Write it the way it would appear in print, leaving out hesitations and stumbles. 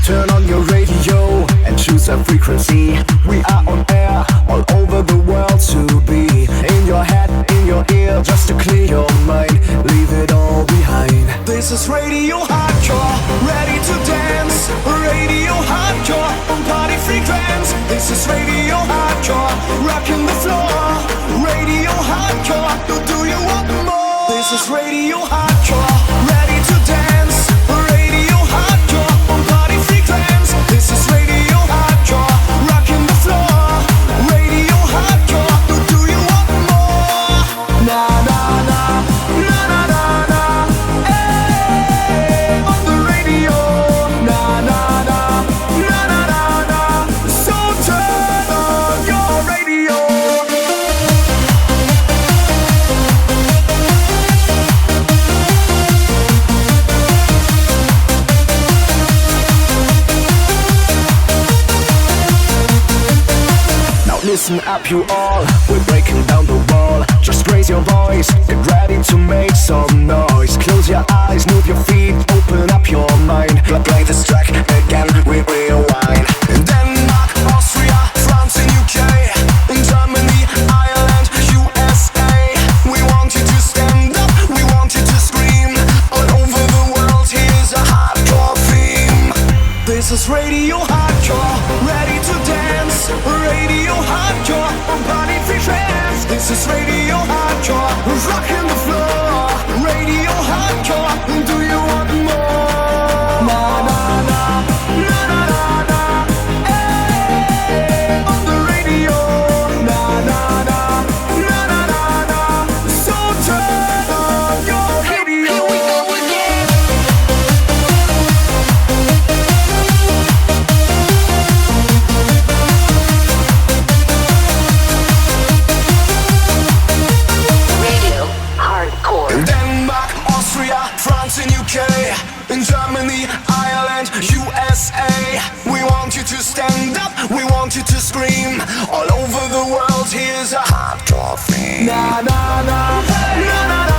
Turn on your radio and choose a frequency. We are on air all over the world to be in your head, in your ear, just to clear your mind. Leave it all behind. This is Radio Hardcore, ready to dance. Radio Hardcore on Party Frequenz. This is Radio Hardcore, rocking the floor. Radio Hardcore, do you want more? This is Radio Hardcore, ready to dance. Radio Hardcore on Party Frequenz. This is Radio Hardcore, rocking the floor. Radio Hardcore, do you want more? Na na na, na na na na, hey, on the radio. Na na na, na na na na, so turn on your radio. Listen up you all, we're breaking down the wall. Just raise your voice, get ready to make some noise. Close your eyes, move your feet, open up your mind. Play this track again, we rewind. In Denmark, Austria, France and UK, in Germany, Ireland, USA. We want you to stand up, we want you to scream. All over the world, here's a hardcore theme. This is Radio Hardcore, ready to dance. Radio Hardcore on Party Frequenz. This is Radio Hardcore, rocking the floor. Radio Hardcore, do you want more? Na na na, na na na na, hey, on the radio. Na na na, na na na na, so turn on your radio. Here we go again. France and UK, in Germany, Ireland, USA. We want you to stand up, we want you to scream. All over the world, here's a hardcore theme. Na na na, na na na.